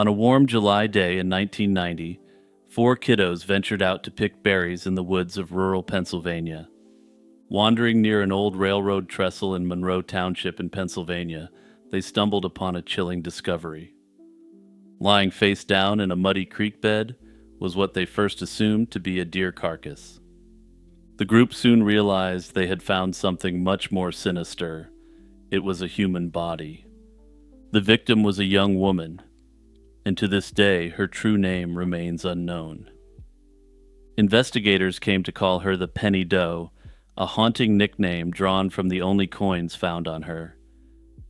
On a warm July day in 1990, four kiddos ventured out to pick berries in the woods of rural Pennsylvania. Wandering near an old railroad trestle in Monroe Township in Pennsylvania, they stumbled upon a chilling discovery. Lying face down in a muddy creek bed was what they first assumed to be a deer carcass. The group soon realized they had found something much more sinister. It was a human body. The victim was a young woman, and to this day her true name remains unknown. Investigators came to call her the Penny Doe, a haunting nickname drawn from the only coins found on her,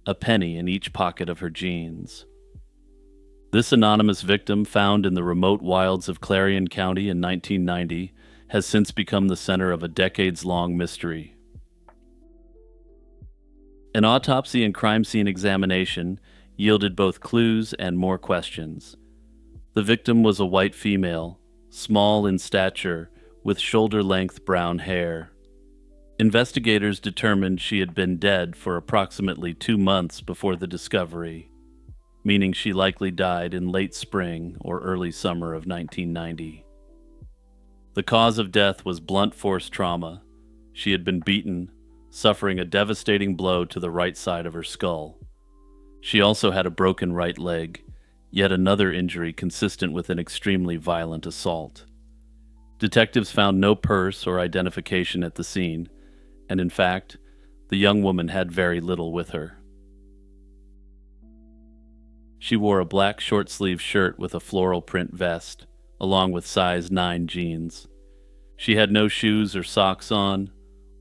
a penny in each pocket of her jeans. This anonymous victim, found in the remote wilds of Clarion County in 1990, has since become the center of a decades-long mystery. An autopsy and crime scene examination yielded both clues and more questions. The victim was a white female, small in stature, with shoulder-length brown hair. Investigators determined she had been dead for approximately 2 months before the discovery, meaning she likely died in late spring or early summer of 1990. The cause of death was blunt force trauma. She had been beaten, suffering a devastating blow to the right side of her skull. She also had a broken right leg, yet another injury consistent with an extremely violent assault. Detectives found no purse or identification at the scene, and in fact, the young woman had very little with her. She wore a black short-sleeved shirt with a floral print vest, along with size 9 jeans. She had no shoes or socks on,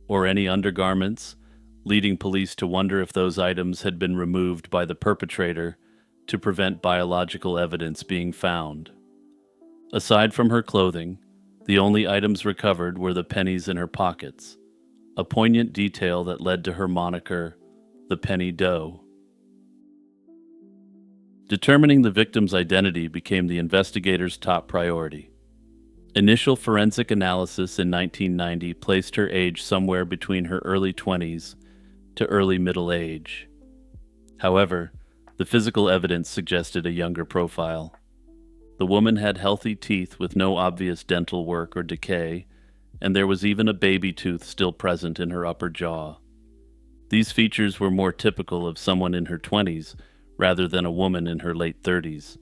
or any undergarments, leading police to wonder if those items had been removed by the perpetrator to prevent biological evidence being found. Aside from her clothing, the only items recovered were the pennies in her pockets, a poignant detail that led to her moniker, the Penny Doe. Determining the victim's identity became the investigators' top priority. Initial forensic analysis in 1990 placed her age somewhere between her early 20s to early middle age. However, the physical evidence suggested a younger profile. The woman had healthy teeth with no obvious dental work or decay, and there was even a baby tooth still present in her upper jaw. These features were more typical of someone in her 20s rather than a woman in her late 30s.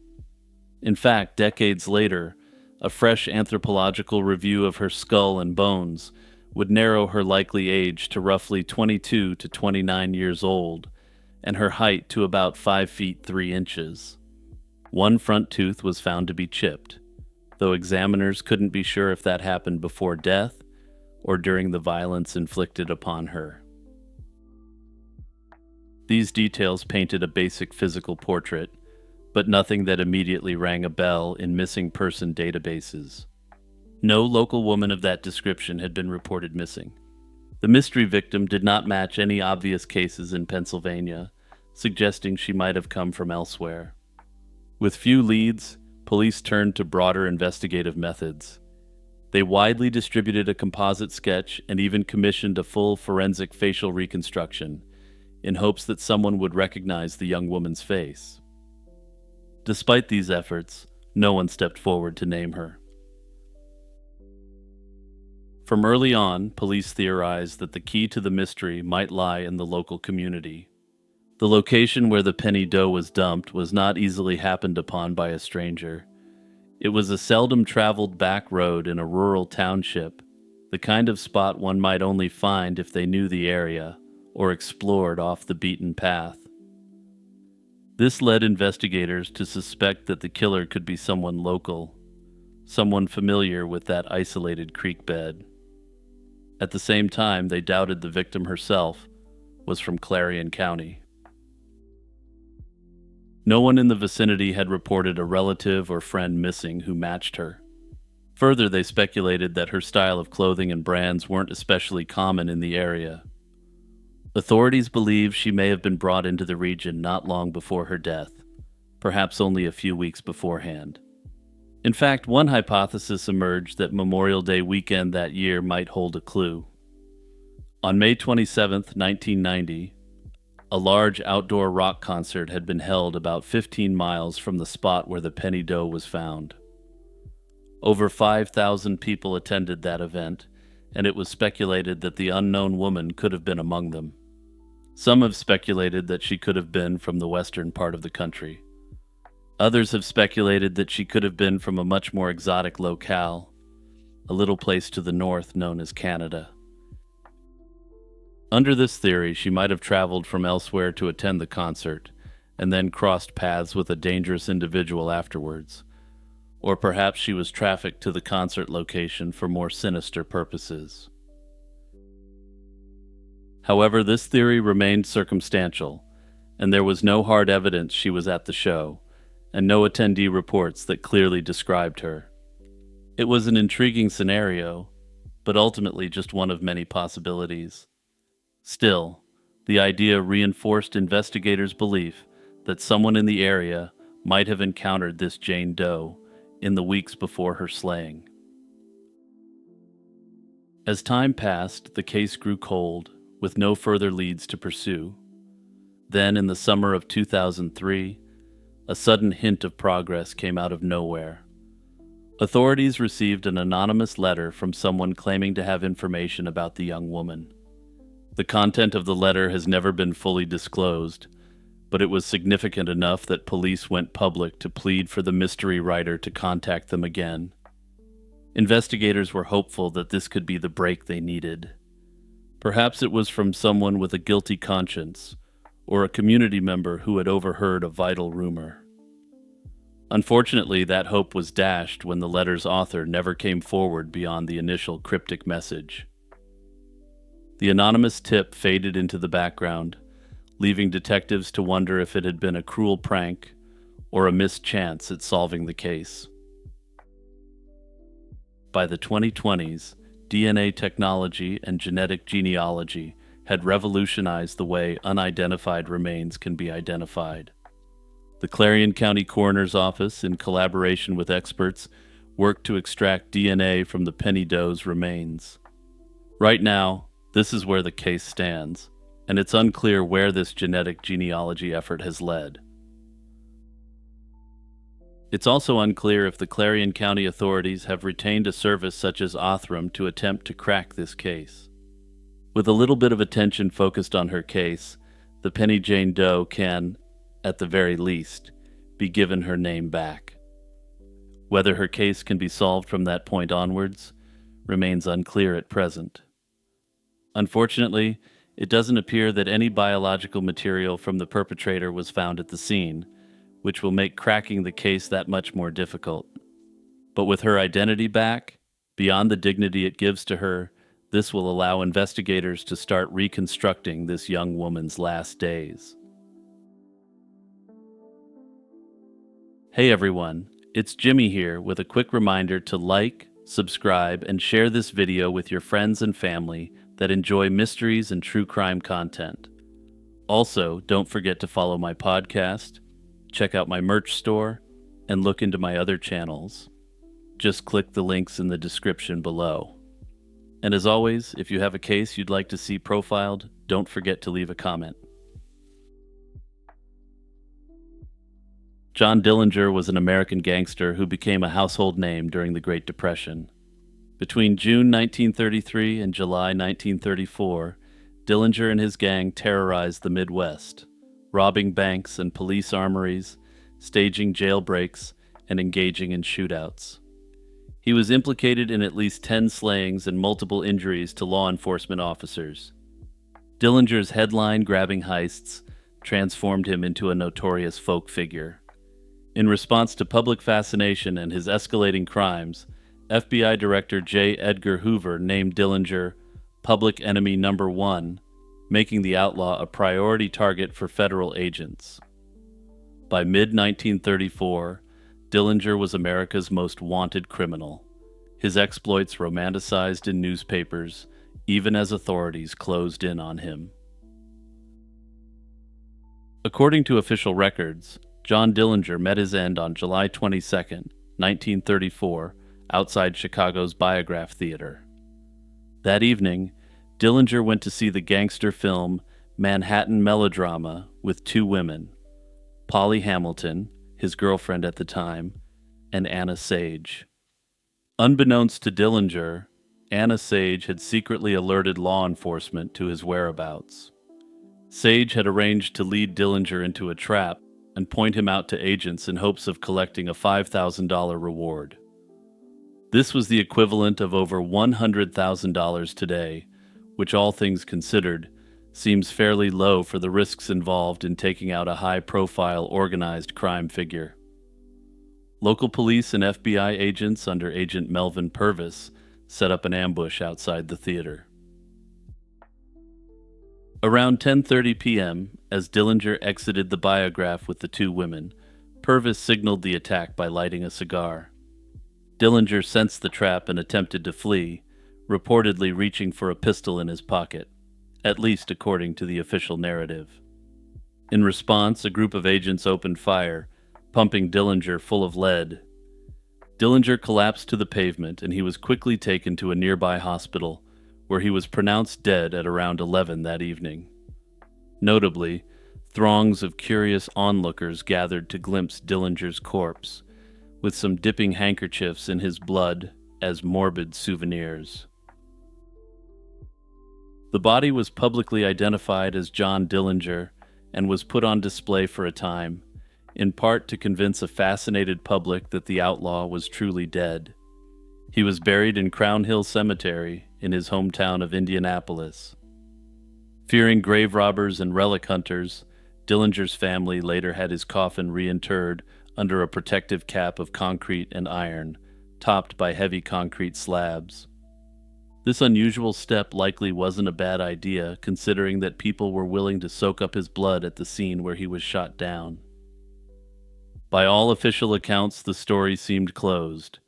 In fact, decades later, a fresh anthropological review of her skull and bones would narrow her likely age to roughly 22 to 29 years old, and her height to about 5 feet 3 inches. One front tooth was found to be chipped, though examiners couldn't be sure if that happened before death or during the violence inflicted upon her. These details painted a basic physical portrait, but nothing that immediately rang a bell in missing person databases. No local woman of that description had been reported missing. The mystery victim did not match any obvious cases in Pennsylvania, suggesting she might have come from elsewhere. With few leads, police turned to broader investigative methods. They widely distributed a composite sketch and even commissioned a full forensic facial reconstruction, in hopes that someone would recognize the young woman's face. Despite these efforts, no one stepped forward to name her. From early on, police theorized that the key to the mystery might lie in the local community. The location where the Penny Doe was dumped was not easily happened upon by a stranger. It was a seldom traveled back road in a rural township, the kind of spot one might only find if they knew the area or explored off the beaten path. This led investigators to suspect that the killer could be someone local, someone familiar with that isolated creek bed. At the same time, they doubted the victim herself was from Clarion County. No one in the vicinity had reported a relative or friend missing who matched her. Further, they speculated that her style of clothing and brands weren't especially common in the area. Authorities believe she may have been brought into the region not long before her death, perhaps only a few weeks beforehand. In fact, one hypothesis emerged that Memorial Day weekend that year might hold a clue. On May 27, 1990, A large outdoor rock concert had been held about 15 miles from the spot where the penny dough was found. Over 5,000 people attended that event, and it was speculated that the unknown woman could have been among them. Some have speculated that she could have been from the western part of the country. Others have speculated that she could have been from a much more exotic locale, a little place to the north known as Canada. Under this theory, she might have traveled from elsewhere to attend the concert, and then crossed paths with a dangerous individual afterwards. Or perhaps she was trafficked to the concert location for more sinister purposes. However, this theory remained circumstantial, and there was no hard evidence she was at the show, and no attendee reports that clearly described her. It was an intriguing scenario, but ultimately just one of many possibilities. Still, the idea reinforced investigators' belief that someone in the area might have encountered this Jane Doe in the weeks before her slaying. As time passed, the case grew cold, with no further leads to pursue. Then, in the summer of 2003, a sudden hint of progress came out of nowhere. Authorities received an anonymous letter from someone claiming to have information about the young woman. The content of the letter has never been fully disclosed, but it was significant enough that police went public to plead for the mystery writer to contact them again. Investigators were hopeful that this could be the break they needed. Perhaps it was from someone with a guilty conscience, or a community member who had overheard a vital rumor. Unfortunately, that hope was dashed when the letter's author never came forward beyond the initial cryptic message. The anonymous tip faded into the background, leaving detectives to wonder if it had been a cruel prank or a missed chance at solving the case. By the 2020s, DNA technology and genetic genealogy had revolutionized the way unidentified remains can be identified. The Clarion County Coroner's Office, in collaboration with experts, worked to extract DNA from the penny doe's remains. Right now, this is where the case stands, and it's unclear where this genetic genealogy effort has led. It's also unclear if the Clarion County authorities have retained a service such as Othram to attempt to crack this case. With a little bit of attention focused on her case, the Penny Jane Doe can, at the very least, be given her name back. Whether her case can be solved from that point onwards remains unclear at present. Unfortunately, it doesn't appear that any biological material from the perpetrator was found at the scene, which will make cracking the case that much more difficult. But with her identity back, beyond the dignity it gives to her, this will allow investigators to start reconstructing this young woman's last days. Hey everyone, it's Jimmy here with a quick reminder to like, subscribe, and share this video with your friends and family that enjoy mysteries and true crime content. Also, don't forget to follow my podcast, check out my merch store, and look into my other channels. Just click the links in the description below. And as always, if you have a case you'd like to see profiled, don't forget to leave a comment. John Dillinger was an American gangster who became a household name during the Great Depression. Between June 1933 and July 1934, Dillinger and his gang terrorized the Midwest, robbing banks and police armories, staging jailbreaks, and engaging in shootouts. He was implicated in at least 10 slayings and multiple injuries to law enforcement officers. Dillinger's headline-grabbing heists transformed him into a notorious folk figure. In response to public fascination and his escalating crimes, FBI Director J. Edgar Hoover named Dillinger Public Enemy Number 1, making the outlaw a priority target for federal agents. By mid-1934, Dillinger was America's most wanted criminal, his exploits romanticized in newspapers, even as authorities closed in on him. According to official records, John Dillinger met his end on July 22, 1934, outside Chicago's Biograph Theater. That evening, Dillinger went to see the gangster film Manhattan melodrama with two women, Polly Hamilton, his girlfriend at the time, and Anna Sage. Unbeknownst to Dillinger, Anna Sage had secretly alerted law enforcement to his whereabouts. Sage had arranged to lead Dillinger into a trap and point him out to agents in hopes of collecting a $5,000 reward. This was the equivalent of over $100,000 today, which, all things considered, seems fairly low for the risks involved in taking out a high-profile organized crime figure. Local police and FBI agents under Agent Melvin Purvis set up an ambush outside the theater. Around 10:30 p.m., as Dillinger exited the biograph with the two women, Purvis signaled the attack by lighting a cigar. Dillinger sensed the trap and attempted to flee, reportedly reaching for a pistol in his pocket, at least according to the official narrative. In response, a group of agents opened fire, pumping Dillinger full of lead. Dillinger collapsed to the pavement, and he was quickly taken to a nearby hospital, where he was pronounced dead at around 11 that evening. Notably, throngs of curious onlookers gathered to glimpse Dillinger's corpse, with some dipping handkerchiefs in his blood as morbid souvenirs. The body was publicly identified as John Dillinger and was put on display for a time, in part to convince a fascinated public that the outlaw was truly dead. He was buried in Crown Hill Cemetery in his hometown of Indianapolis. Fearing grave robbers and relic hunters, Dillinger's family later had his coffin reinterred under a protective cap of concrete and iron, topped by heavy concrete slabs. This unusual step likely wasn't a bad idea, considering that people were willing to soak up his blood at the scene where he was shot down. By all official accounts, the story seemed closed.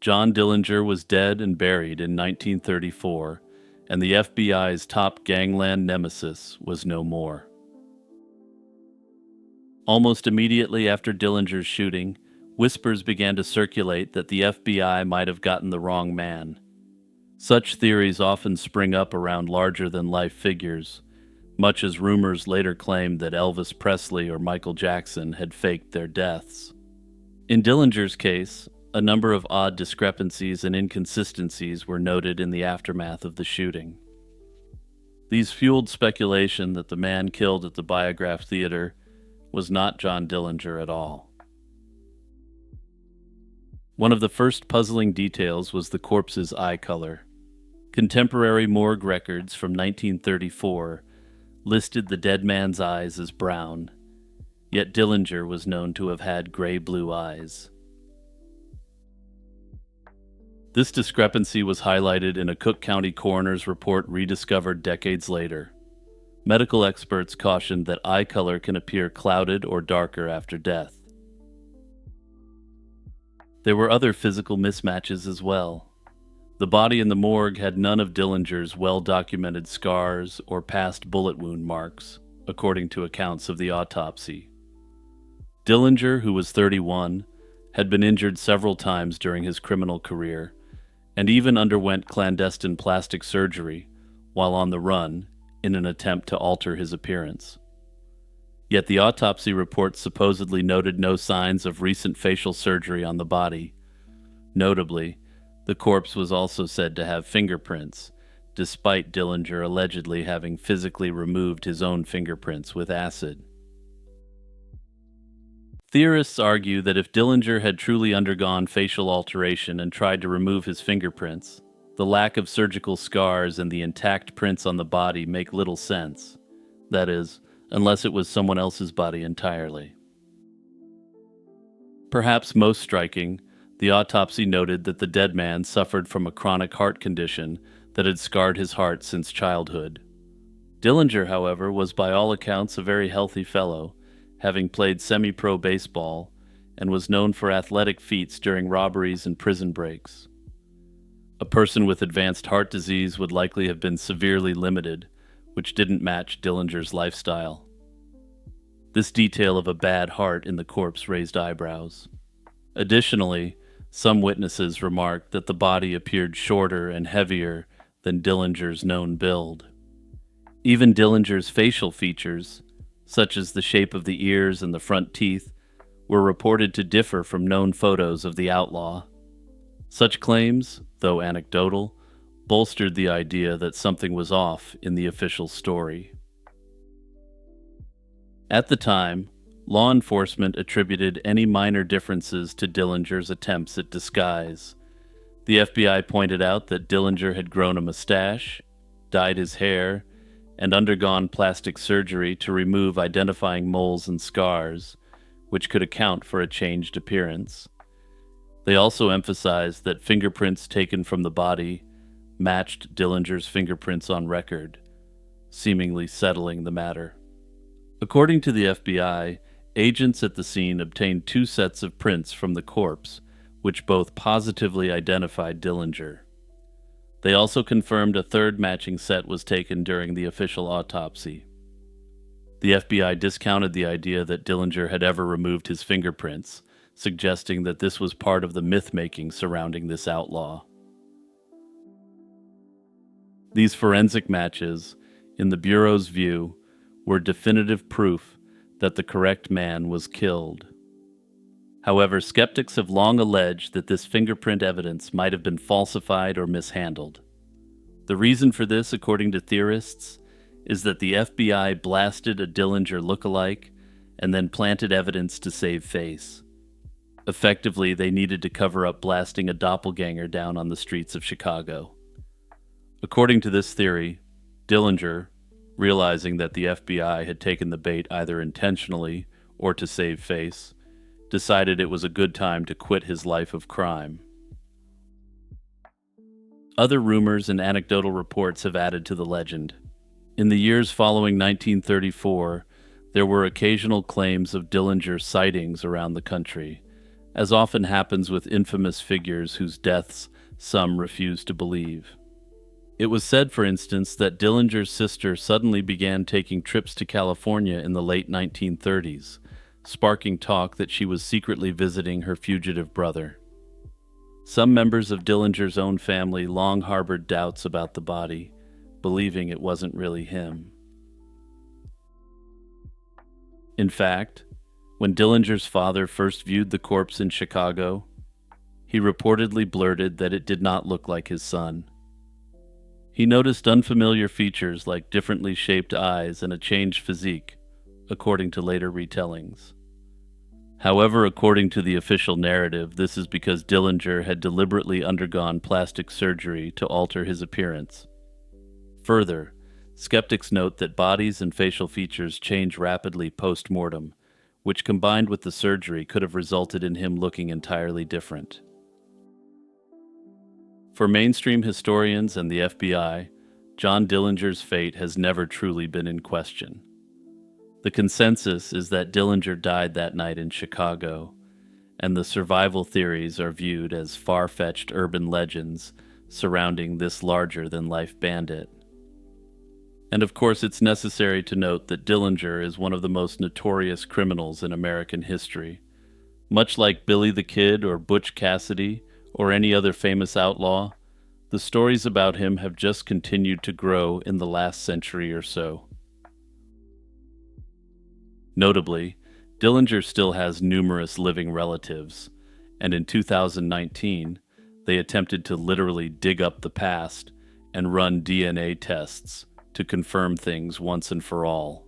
John Dillinger was dead and buried in 1934, and the FBI's top gangland nemesis was no more. Almost immediately after Dillinger's shooting, whispers began to circulate that the FBI might have gotten the wrong man. Such theories often spring up around larger-than-life figures, much as rumors later claimed that Elvis Presley or Michael Jackson had faked their deaths. In Dillinger's case, a number of odd discrepancies and inconsistencies were noted in the aftermath of the shooting. These fueled speculation that the man killed at the Biograph Theater was not John Dillinger at all. One of the first puzzling details was the corpse's eye color. Contemporary morgue records from 1934 listed the dead man's eyes as brown, yet Dillinger was known to have had gray-blue eyes. This discrepancy was highlighted in a Cook County coroner's report rediscovered decades later. Medical experts cautioned that eye color can appear clouded or darker after death. There were other physical mismatches as well. The body in the morgue had none of Dillinger's well-documented scars or past bullet wound marks, according to accounts of the autopsy. Dillinger, who was 31, had been injured several times during his criminal career, and even underwent clandestine plastic surgery while on the run in an attempt to alter his appearance. Yet the autopsy report supposedly noted no signs of recent facial surgery on the body. Notably, the corpse was also said to have fingerprints, despite Dillinger allegedly having physically removed his own fingerprints with acid. Theorists argue that if Dillinger had truly undergone facial alteration and tried to remove his fingerprints, the lack of surgical scars and the intact prints on the body make little sense. That is, unless it was someone else's body entirely. Perhaps most striking, the autopsy noted that the dead man suffered from a chronic heart condition that had scarred his heart since childhood. Dillinger, however, was by all accounts a very healthy fellow, having played semi-pro baseball, and was known for athletic feats during robberies and prison breaks. A person with advanced heart disease would likely have been severely limited, which didn't match Dillinger's lifestyle. This detail of a bad heart in the corpse raised eyebrows. Additionally, some witnesses remarked that the body appeared shorter and heavier than Dillinger's known build. Even Dillinger's facial features, such as the shape of the ears and the front teeth, were reported to differ from known photos of the outlaw. Such claims, though anecdotal, bolstered the idea that something was off in the official story. At the time, law enforcement attributed any minor differences to Dillinger's attempts at disguise. The FBI pointed out that Dillinger had grown a mustache, dyed his hair, and undergone plastic surgery to remove identifying moles and scars, which could account for a changed appearance. They also emphasized that fingerprints taken from the body matched Dillinger's fingerprints on record, seemingly settling the matter. According to the FBI, agents at the scene obtained 2 sets of prints from the corpse, which both positively identified Dillinger. They also confirmed a 3rd matching set was taken during the official autopsy. The FBI discounted the idea that Dillinger had ever removed his fingerprints, suggesting that this was part of the myth-making surrounding this outlaw. These forensic matches, in the Bureau's view, were definitive proof that the correct man was killed. However, skeptics have long alleged that this fingerprint evidence might have been falsified or mishandled. The reason for this, according to theorists, is that the FBI blasted a Dillinger look-alike and then planted evidence to save face. Effectively, they needed to cover up blasting a doppelganger down on the streets of Chicago. According to this theory, Dillinger, realizing that the FBI had taken the bait either intentionally or to save face, decided it was a good time to quit his life of crime. Other rumors and anecdotal reports have added to the legend. In the years following 1934, there were occasional claims of Dillinger sightings around the country, as often happens with infamous figures whose deaths some refuse to believe. It was said, for instance, that Dillinger's sister suddenly began taking trips to California in the late 1930s, sparking talk that she was secretly visiting her fugitive brother. Some members of Dillinger's own family long harbored doubts about the body, believing it wasn't really him. In fact, when Dillinger's father first viewed the corpse in Chicago, he reportedly blurted that it did not look like his son. He noticed unfamiliar features like differently shaped eyes and a changed physique, according to later retellings. However, according to the official narrative, this is because Dillinger had deliberately undergone plastic surgery to alter his appearance. Further, skeptics note that bodies and facial features change rapidly post-mortem, which combined with the surgery could have resulted in him looking entirely different. For mainstream historians and the FBI, John Dillinger's fate has never truly been in question. The consensus is that Dillinger died that night in Chicago, and the survival theories are viewed as far-fetched urban legends surrounding this larger-than-life bandit. And of course, it's necessary to note that Dillinger is one of the most notorious criminals in American history. Much like Billy the Kid or Butch Cassidy or any other famous outlaw, the stories about him have just continued to grow in the last century or so. Notably, Dillinger still has numerous living relatives, and in 2019, they attempted to literally dig up the past and run DNA tests to confirm things once and for all.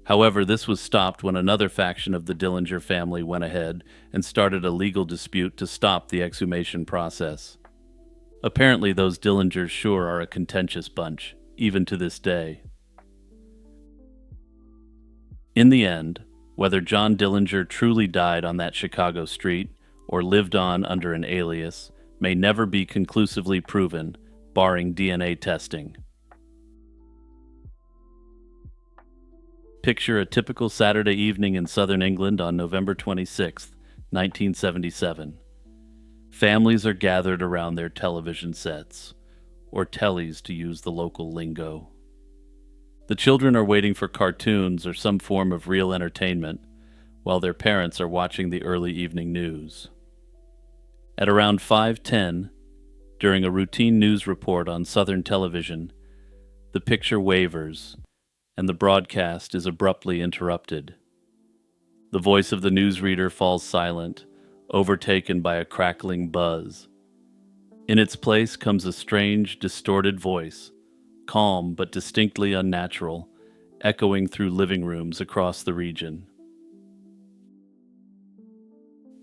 However, this was stopped when another faction of the Dillinger family went ahead and started a legal dispute to stop the exhumation process. Apparently, those Dillingers sure are a contentious bunch, even to this day. In the end, whether John Dillinger truly died on that Chicago street or lived on under an alias may never be conclusively proven, barring DNA testing. Picture a typical Saturday evening in southern England on November 26, 1977. Families are gathered around their television sets, or tellies to use the local lingo. The children are waiting for cartoons or some form of real entertainment, while their parents are watching the early evening news. At around 5:10, during a routine news report on Southern television, the picture wavers, and the broadcast is abruptly interrupted. The voice of the newsreader falls silent, overtaken by a crackling buzz. In its place comes a strange, distorted voice, calm but distinctly unnatural, echoing through living rooms across the region.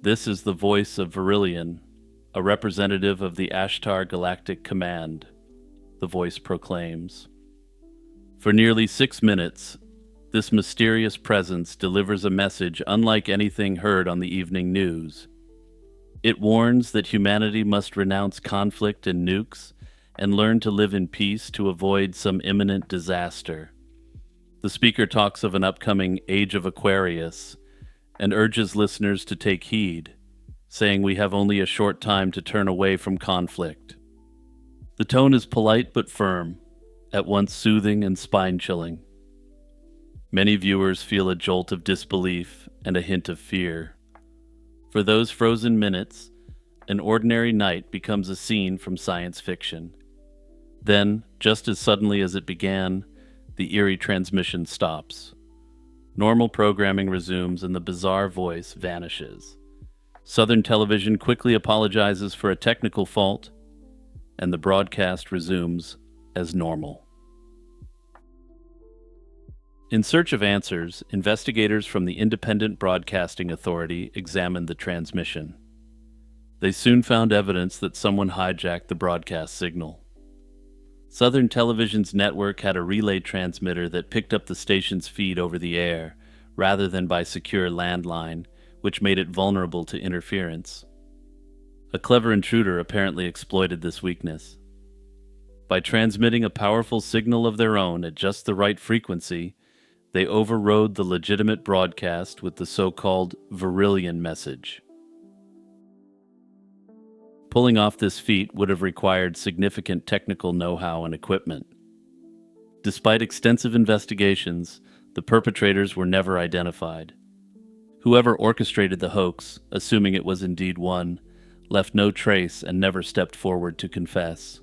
This is the voice of Virillion, a representative of the Ashtar Galactic Command, the voice proclaims. For nearly 6 minutes, this mysterious presence delivers a message unlike anything heard on the evening news. It warns that humanity must renounce conflict and nukes and learn to live in peace to avoid some imminent disaster. The speaker talks of an upcoming Age of Aquarius and urges listeners to take heed, saying we have only a short time to turn away from conflict. The tone is polite but firm, at once soothing and spine-chilling. Many viewers feel a jolt of disbelief and a hint of fear. For those frozen minutes, an ordinary night becomes a scene from science fiction. Then, just as suddenly as it began, the eerie transmission stops. Normal programming resumes and the bizarre voice vanishes. Southern Television quickly apologizes for a technical fault, and the broadcast resumes as normal. In search of answers, investigators from the Independent Broadcasting Authority examined the transmission. They soon found evidence that someone hijacked the broadcast signal. Southern Television's network had a relay transmitter that picked up the station's feed over the air, rather than by secure landline, which made it vulnerable to interference. A clever intruder apparently exploited this weakness. By transmitting a powerful signal of their own at just the right frequency, they overrode the legitimate broadcast with the so-called Virillion message. Pulling off this feat would have required significant technical know-how and equipment. Despite extensive investigations, the perpetrators were never identified. Whoever orchestrated the hoax, assuming it was indeed one, left no trace and never stepped forward to confess.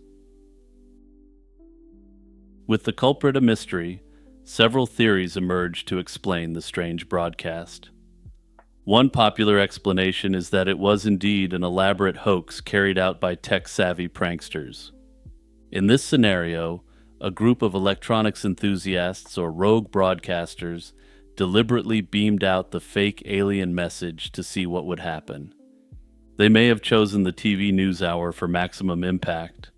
With the culprit a mystery, several theories emerged to explain the strange broadcast. One popular explanation is that it was indeed an elaborate hoax carried out by tech-savvy pranksters. In this scenario, a group of electronics enthusiasts or rogue broadcasters deliberately beamed out the fake alien message to see what would happen. They may have chosen the TV news hour for maximum impact,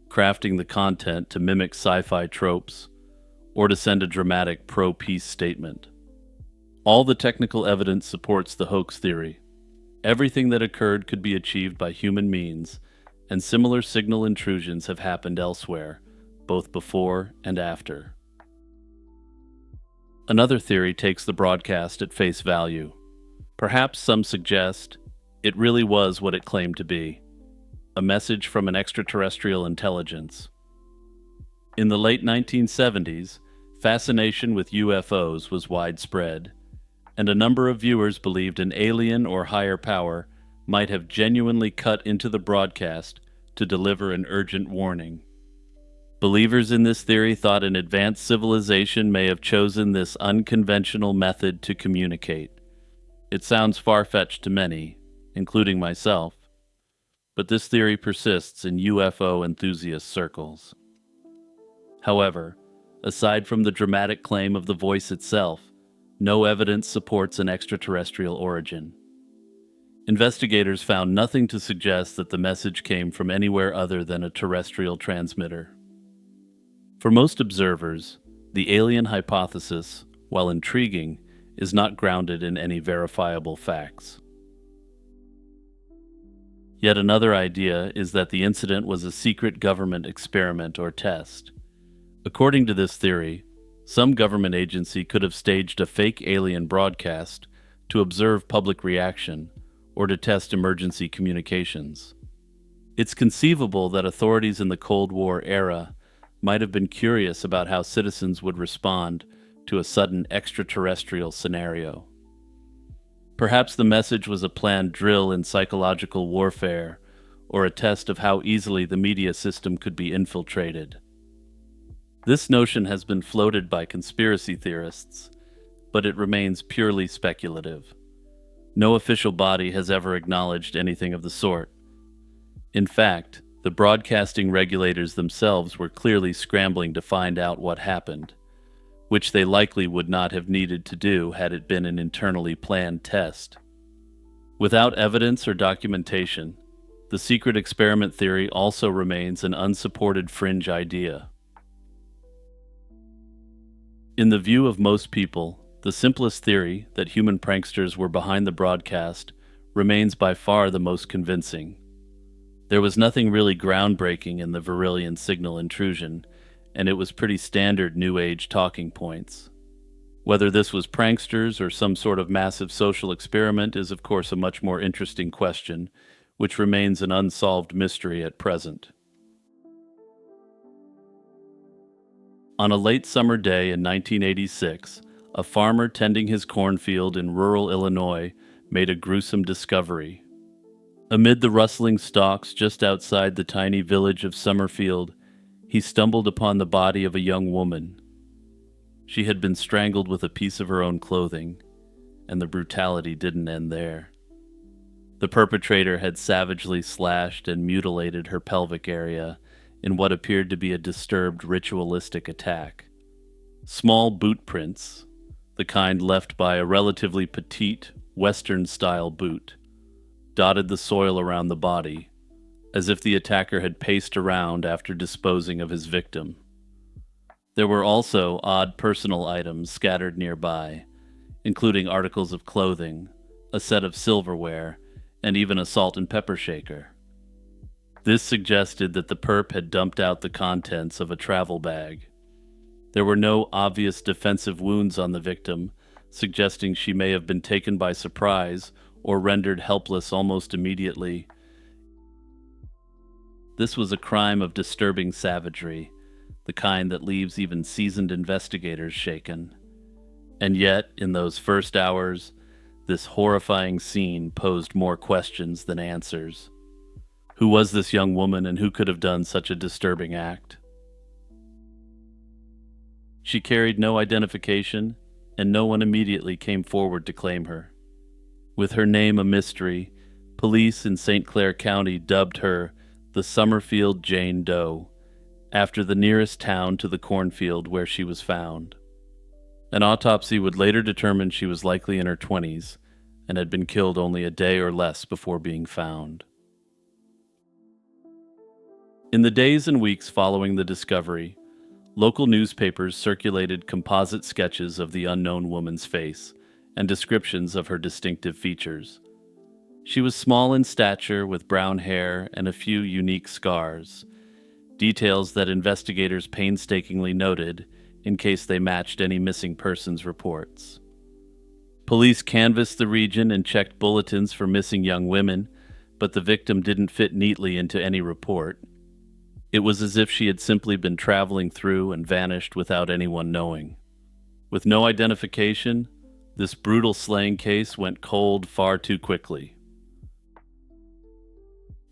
crafting the content to mimic sci-fi tropes, or to send a dramatic pro-peace statement. All the technical evidence supports the hoax theory. Everything that occurred could be achieved by human means, and similar signal intrusions have happened elsewhere, both before and after. Another theory takes the broadcast at face value. Perhaps some suggest it really was what it claimed to be, a message from an extraterrestrial intelligence. In the late 1970s, fascination with UFOs was widespread, and a number of viewers believed an alien or higher power might have genuinely cut into the broadcast to deliver an urgent warning. Believers in this theory thought an advanced civilization may have chosen this unconventional method to communicate. It sounds far-fetched to many, including myself, but this theory persists in UFO enthusiast circles. However, aside from the dramatic claim of the voice itself, no evidence supports an extraterrestrial origin. Investigators found nothing to suggest that the message came from anywhere other than a terrestrial transmitter. For most observers, the alien hypothesis, while intriguing, is not grounded in any verifiable facts. Yet another idea is that the incident was a secret government experiment or test. According to this theory, some government agency could have staged a fake alien broadcast to observe public reaction or to test emergency communications. It's conceivable that authorities in the Cold War era might have been curious about how citizens would respond to a sudden extraterrestrial scenario. Perhaps the message was a planned drill in psychological warfare or a test of how easily the media system could be infiltrated. This notion has been floated by conspiracy theorists, but it remains purely speculative. No official body has ever acknowledged anything of the sort. In fact, the broadcasting regulators themselves were clearly scrambling to find out what happened, which they likely would not have needed to do had it been an internally planned test. Without evidence or documentation, the secret experiment theory also remains an unsupported fringe idea. In the view of most people, the simplest theory, that human pranksters were behind the broadcast, remains by far the most convincing. There was nothing really groundbreaking in the Varillian signal intrusion, and it was pretty standard New Age talking points. Whether this was pranksters or some sort of massive social experiment is, of course, a much more interesting question, which remains an unsolved mystery at present. On a late summer day in 1986, a farmer tending his cornfield in rural Illinois made a gruesome discovery. Amid the rustling stalks just outside the tiny village of Summerfield, he stumbled upon the body of a young woman. She had been strangled with a piece of her own clothing, and the brutality didn't end there. The perpetrator had savagely slashed and mutilated her pelvic area in what appeared to be a disturbed ritualistic attack. Small boot prints, the kind left by a relatively petite, Western-style boot, dotted the soil around the body, as if the attacker had paced around after disposing of his victim. There were also odd personal items scattered nearby, including articles of clothing, a set of silverware, and even a salt and pepper shaker. This suggested that the perp had dumped out the contents of a travel bag. There were no obvious defensive wounds on the victim, suggesting she may have been taken by surprise or rendered helpless almost immediately. This was a crime of disturbing savagery, the kind that leaves even seasoned investigators shaken. And yet, in those first hours, this horrifying scene posed more questions than answers. Who was this young woman, and who could have done such a disturbing act? She carried no identification, and no one immediately came forward to claim her. With her name a mystery, police in St. Clair County dubbed her the Summerfield Jane Doe, after the nearest town to the cornfield where she was found. An autopsy would later determine she was likely in her 20s and had been killed only a day or less before being found. In the days and weeks following the discovery, local newspapers circulated composite sketches of the unknown woman's face and descriptions of her distinctive features. She was small in stature with brown hair and a few unique scars, details that investigators painstakingly noted in case they matched any missing persons reports. Police canvassed the region and checked bulletins for missing young women, but the victim didn't fit neatly into any report. It was as if she had simply been traveling through and vanished without anyone knowing. With no identification, this brutal slaying case went cold far too quickly.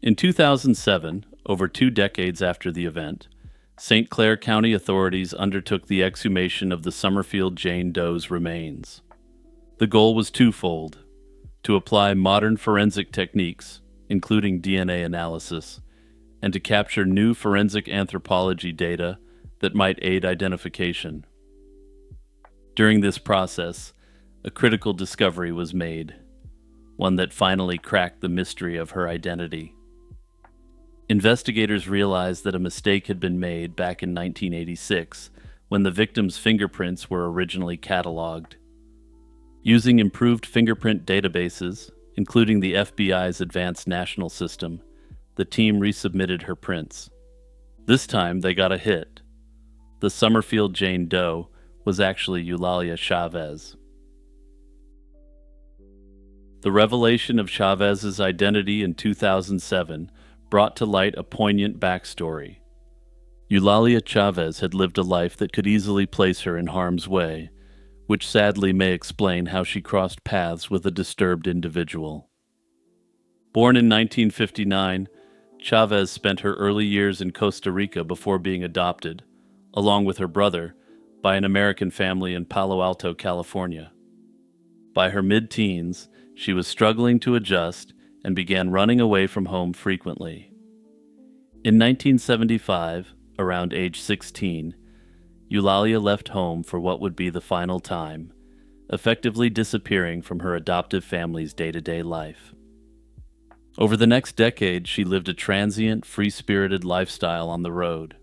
In 2007, over 2 decades after the event, St. Clair County authorities undertook the exhumation of the Summerfield Jane Doe's remains. The goal was twofold: to apply modern forensic techniques, including DNA analysis, and to capture new forensic anthropology data that might aid identification. During this process, a critical discovery was made, one that finally cracked the mystery of her identity. Investigators realized that a mistake had been made back in 1986 when the victim's fingerprints were originally cataloged. Using improved fingerprint databases, including the FBI's Advanced National System, the team resubmitted her prints. This time they got a hit. The Summerfield Jane Doe was actually Eulalia Chavez. The revelation of Chavez's identity in 2007 brought to light a poignant backstory. Eulalia Chavez had lived a life that could easily place her in harm's way, which sadly may explain how she crossed paths with a disturbed individual. Born in 1959, Chavez spent her early years in Costa Rica before being adopted, along with her brother, by an American family in Palo Alto, California. By her mid-teens, she was struggling to adjust and began running away from home frequently. In 1975, around age 16, Eulalia left home for what would be the final time, effectively disappearing from her adoptive family's day-to-day life. Over the next decade, she lived a transient, free-spirited lifestyle on the road.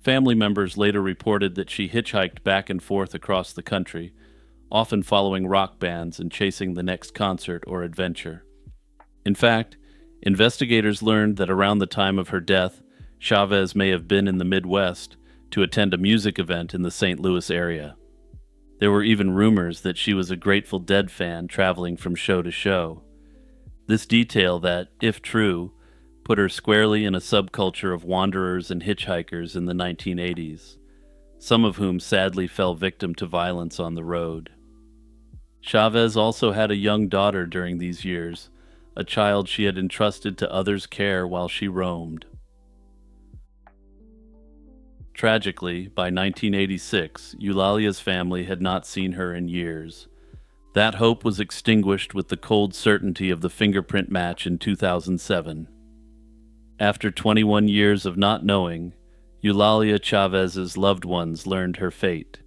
Family members later reported that she hitchhiked back and forth across the country, often following rock bands and chasing the next concert or adventure. In fact, investigators learned that around the time of her death, Chavez may have been in the Midwest to attend a music event in the St. Louis area. There were even rumors that she was a Grateful Dead fan traveling from show to show. This detail that, if true, put her squarely in a subculture of wanderers and hitchhikers in the 1980s, some of whom sadly fell victim to violence on the road. Chavez also had a young daughter during these years, a child she had entrusted to others' care while she roamed. Tragically, by 1986, Eulalia's family had not seen her in years. That hope was extinguished with the cold certainty of the fingerprint match in 2007. After 21 years of not knowing, Eulalia Chavez's loved ones learned her fate.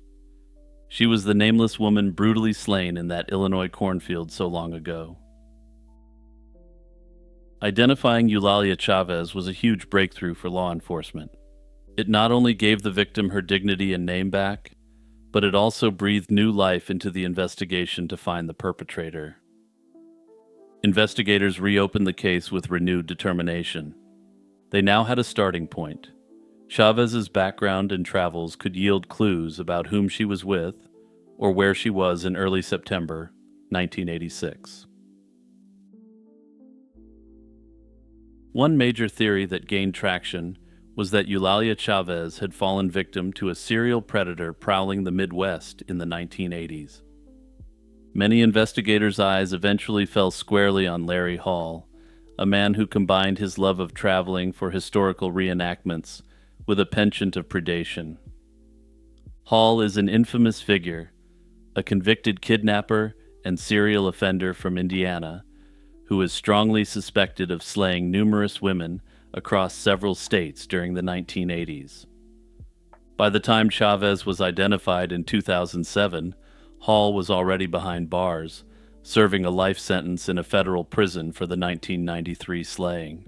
She was the nameless woman brutally slain in that Illinois cornfield so long ago. Identifying Eulalia Chavez was a huge breakthrough for law enforcement. It not only gave the victim her dignity and name back, but it also breathed new life into the investigation to find the perpetrator. Investigators reopened the case with renewed determination. They now had a starting point. Chavez's background and travels could yield clues about whom she was with or where she was in early September 1986. One major theory that gained traction was that Eulalia Chavez had fallen victim to a serial predator prowling the Midwest in the 1980s. Many investigators' eyes eventually fell squarely on Larry Hall, a man who combined his love of traveling for historical reenactments with a penchant of predation. Hall is an infamous figure, a convicted kidnapper and serial offender from Indiana, who is strongly suspected of slaying numerous women across several states during the 1980s. By the time Chavez was identified in 2007, Hall was already behind bars, serving a life sentence in a federal prison for the 1993 slaying.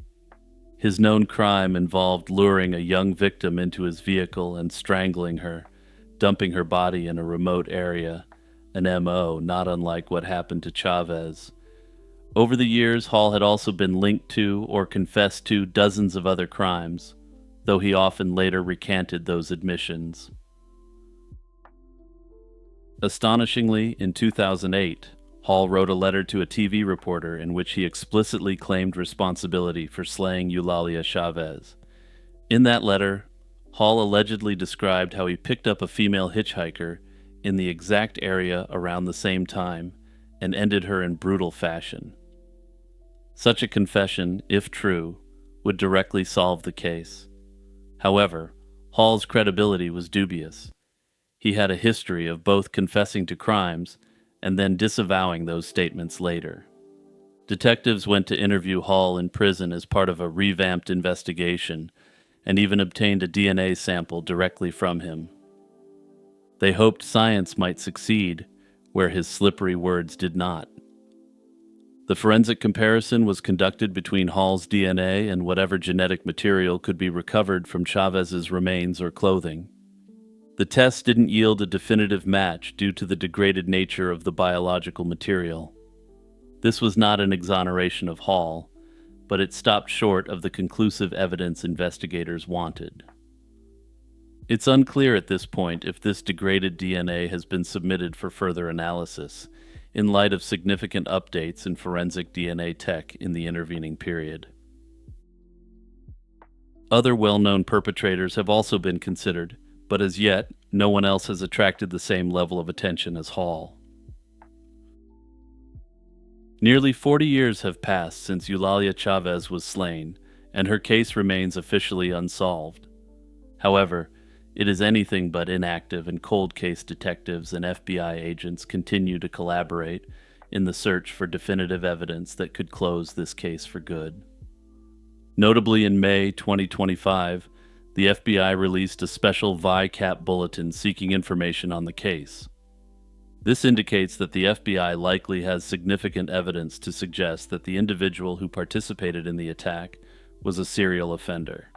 His known crime involved luring a young victim into his vehicle and strangling her, dumping her body in a remote area, an MO not unlike what happened to Chavez. Over the years, Hall had also been linked to or confessed to dozens of other crimes, though he often later recanted those admissions. Astonishingly, in 2008, Hall wrote a letter to a TV reporter in which he explicitly claimed responsibility for slaying Eulalia Chavez. In that letter, Hall allegedly described how he picked up a female hitchhiker in the exact area around the same time and ended her in brutal fashion. Such a confession, if true, would directly solve the case. However, Hall's credibility was dubious. He had a history of both confessing to crimes and then disavowing those statements later. Detectives went to interview Hall in prison as part of a revamped investigation and even obtained a DNA sample directly from him. They hoped science might succeed where his slippery words did not. The forensic comparison was conducted between Hall's DNA and whatever genetic material could be recovered from Chavez's remains or clothing. The test didn't yield a definitive match due to the degraded nature of the biological material. This was not an exoneration of Hall, but it stopped short of the conclusive evidence investigators wanted. It's unclear at this point if this degraded DNA has been submitted for further analysis, in light of significant updates in forensic DNA tech in the intervening period. Other well-known perpetrators have also been considered, but as yet, no one else has attracted the same level of attention as Hall. Nearly 40 years have passed since Eulalia Chavez was slain, and her case remains officially unsolved. However, it is anything but inactive, and cold case detectives and FBI agents continue to collaborate in the search for definitive evidence that could close this case for good. Notably, in May 2025, the FBI released a special VICAP bulletin seeking information on the case. This indicates that the FBI likely has significant evidence to suggest that the individual who participated in the attack was a serial offender.